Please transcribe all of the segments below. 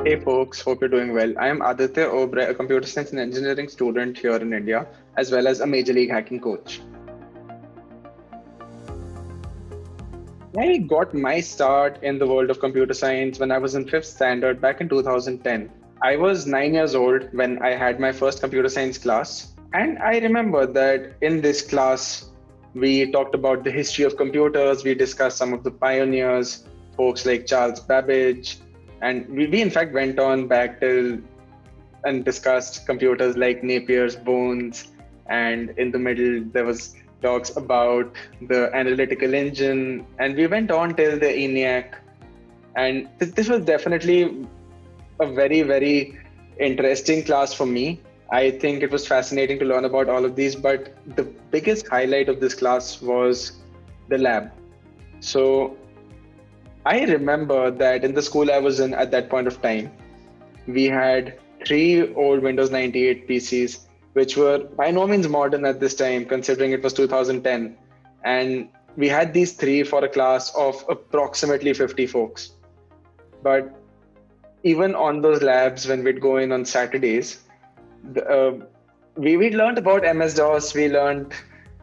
Hey folks, hope you're doing well. I am Aditya Oberoi, a computer science and engineering student here in India, as well as a major league hacking coach. I got my start in the world of computer science when I was in fifth standard back in 2010. I was 9 years old when I had my first computer science class, and I remember that in this class, we talked about the history of computers, we discussed some of the pioneers, folks like Charles Babbage, and we in fact went on back till and discussed computers like Napier's bones, and in the middle there was talks about the analytical engine, and we went on till the ENIAC. And this was definitely a very interesting class for me. I think it was fascinating to learn about all of these, but the biggest highlight of this class was the lab. So I remember that in the school I was in at that point of time, we had three old Windows 98 PCs, which were by no means modern at this time, considering it was 2010. And we had these three for a class of approximately 50 folks. But even on those labs, when we'd go in on Saturdays, we learned about MS DOS, we learned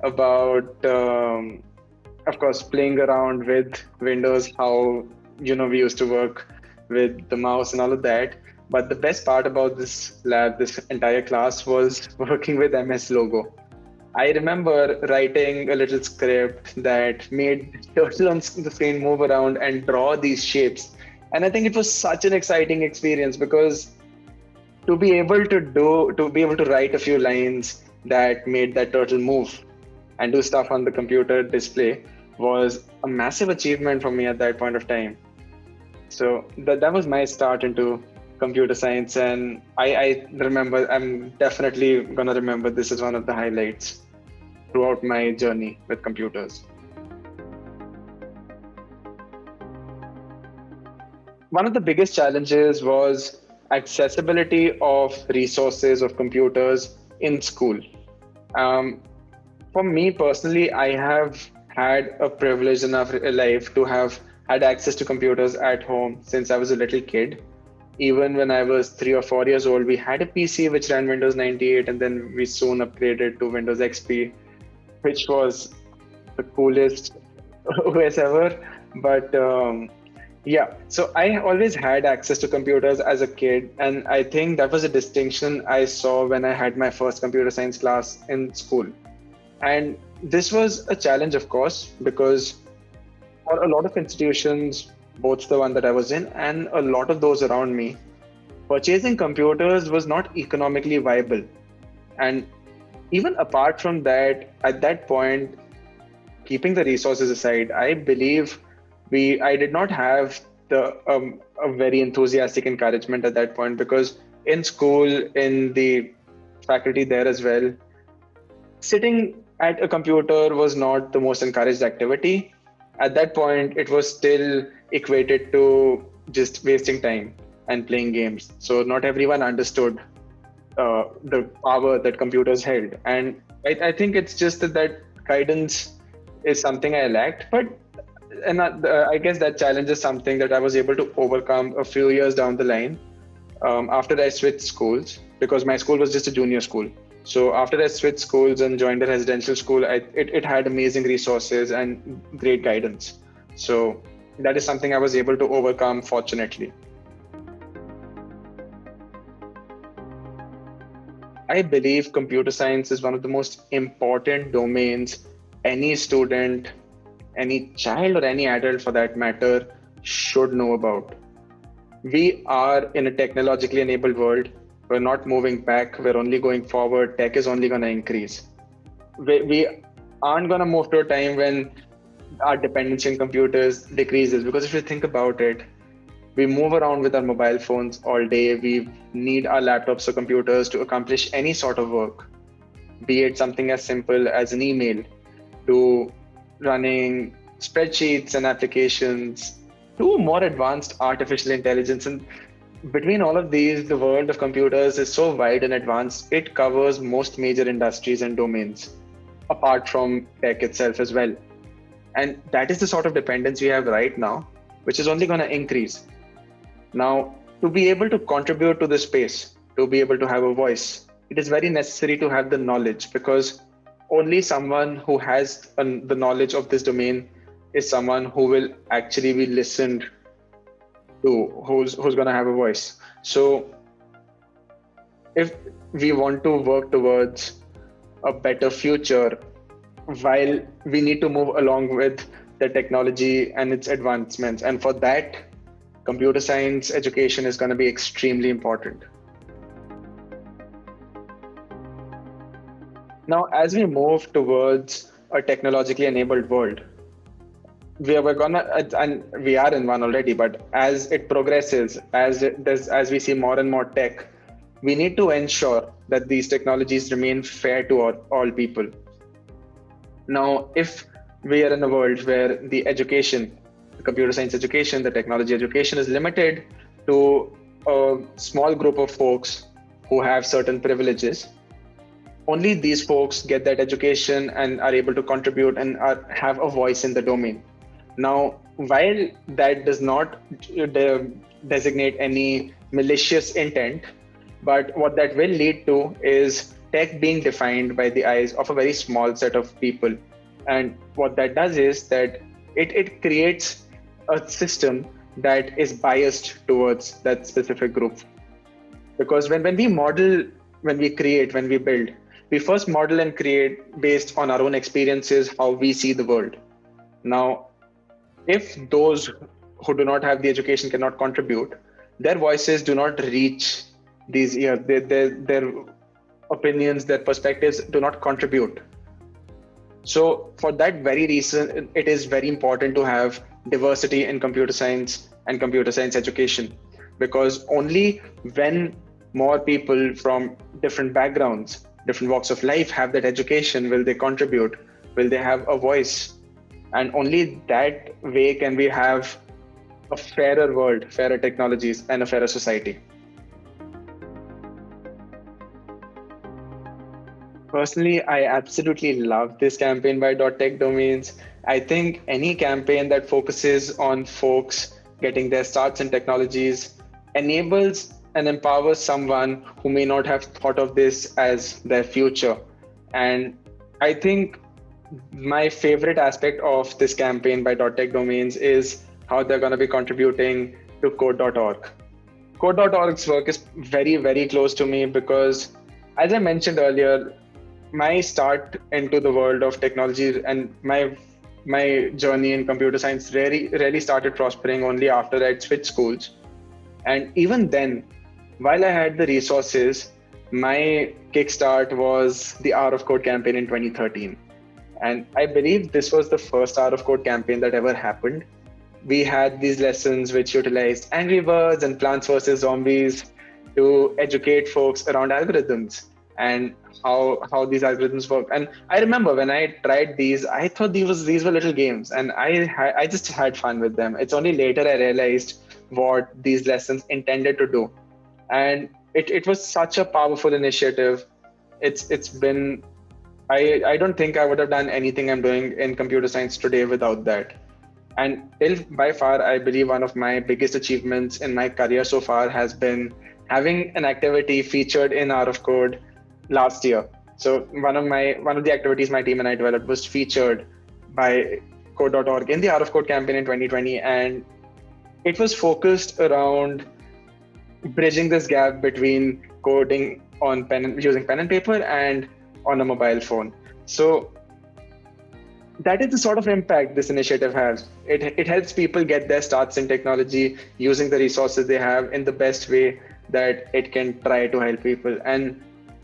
about, of course, playing around with Windows, how we used to work with the mouse and all of that. But the best part about this lab, this entire class, was working with MS Logo. I remember writing a little script that made turtle on the screen move around and draw these shapes. And I think it was such an exciting experience because to be able to write a few lines that made that turtle move and do stuff on the computer display was a massive achievement for me at that point of time. So that was my start into computer science, and I remember, I'm definitely gonna remember this as one of the highlights throughout my journey with computers. One of the biggest challenges was accessibility of resources of computers in school. Um, for me personally, I have had a privilege in our life to have had access to computers at home since I was a little kid. Even when I was 3 or 4 years old, we had a PC which ran Windows 98, and then we soon upgraded to Windows XP, which was the coolest OS ever. But yeah, so I always had access to computers as a kid, and I think that was a distinction I saw when I had my first computer science class in school. And this was a challenge, of course, because for a lot of institutions, both the one that I was in and a lot of those around me, purchasing computers was not economically viable. And even apart from that, at that point, keeping the resources aside, I believe I did not have the a very enthusiastic encouragement at that point because in school, in the faculty there as well, sitting at a computer was not the most encouraged activity. At that point, it was still equated to just wasting time and playing games. So not everyone understood the power that computers held. And I think it's just that guidance is something I lacked. But I guess that challenge is something that I was able to overcome a few years down the line after I switched schools because my school was just a junior school. So after I switched schools and joined a residential school, it had amazing resources and great guidance. So that is something I was able to overcome, fortunately. I believe computer science is one of the most important domains any student, any child, or any adult for that matter should know about. We are in a technologically enabled world. We're not moving back. We're only going forward. Tech is only going to increase. We aren't going to move to a time when our dependency on computers decreases. Because if you think about it, we move around with our mobile phones all day. We need our laptops or computers to accomplish any sort of work, be it something as simple as an email to running spreadsheets and applications to more advanced artificial intelligence. And between all of these, the world of computers is so wide and advanced, it covers most major industries and domains, apart from tech itself as well. And that is the sort of dependence we have right now, which is only going to increase. Now, to be able to contribute to this space, to be able to have a voice, it is very necessary to have the knowledge, because only someone who has the knowledge of this domain is someone who will actually be listened to, who's going to have a voice. So if we want to work towards a better future, while we need to move along with the technology and its advancements, and for that, computer science education is going to be extremely important. Now, as we move towards a technologically enabled world, we're gonna, and we are in one already, but as it progresses, as we see more and more tech, we need to ensure that these technologies remain fair to all people. Now, if we are in a world where the education, the computer science education, the technology education is limited to a small group of folks who have certain privileges, only these folks get that education and are able to contribute and have a voice in the domain. Now, while that does not designate any malicious intent, but what that will lead to is tech being defined by the eyes of a very small set of people. And what that does is that it creates a system that is biased towards that specific group. Because when we model, when we create, when we build, we first model and create based on our own experiences, how we see the world. Now, if those who do not have the education cannot contribute, their voices do not reach these ears. Their opinions, their perspectives do not contribute. So for that very reason, it is very important to have diversity in computer science and computer science education, because only when more people from different backgrounds, different walks of life have that education will they contribute, will they have a voice. And only that way can we have a fairer world, fairer technologies, and a fairer society. Personally, I absolutely love this campaign by .tech Domains. I think any campaign that focuses on folks getting their starts in technologies enables and empowers someone who may not have thought of this as their future. And I think my favorite aspect of this campaign by .tech Domains is how they're going to be contributing to code.org. Code.org's work is very, very close to me because, as I mentioned earlier, my start into the world of technology and my journey in computer science really started prospering only after I'd switched schools. And even then, while I had the resources, my kickstart was the Hour of Code campaign in 2013. And I believe this was the first Hour of Code campaign that ever happened. We had these lessons which utilized Angry Birds and Plants vs. Zombies to educate folks around algorithms and how these algorithms work. And I remember when I tried these, I thought these were little games, and I just had fun with them. It's only later I realized what these lessons intended to do, and it was such a powerful initiative. It's been, I don't think I would have done anything I'm doing in computer science today without that. And by far, I believe one of my biggest achievements in my career so far has been having an activity featured in Hour of Code last year. So one of the activities my team and I developed was featured by code.org in the Hour of Code campaign in 2020. And it was focused around bridging this gap between coding on using pen and paper and on a mobile phone. So that is the sort of impact this initiative has. It helps people get their starts in technology using the resources they have in the best way that it can try to help people. And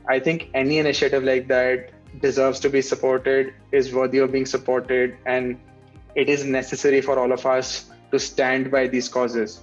I think any initiative like that deserves to be supported, is worthy of being supported, and it is necessary for all of us to stand by these causes.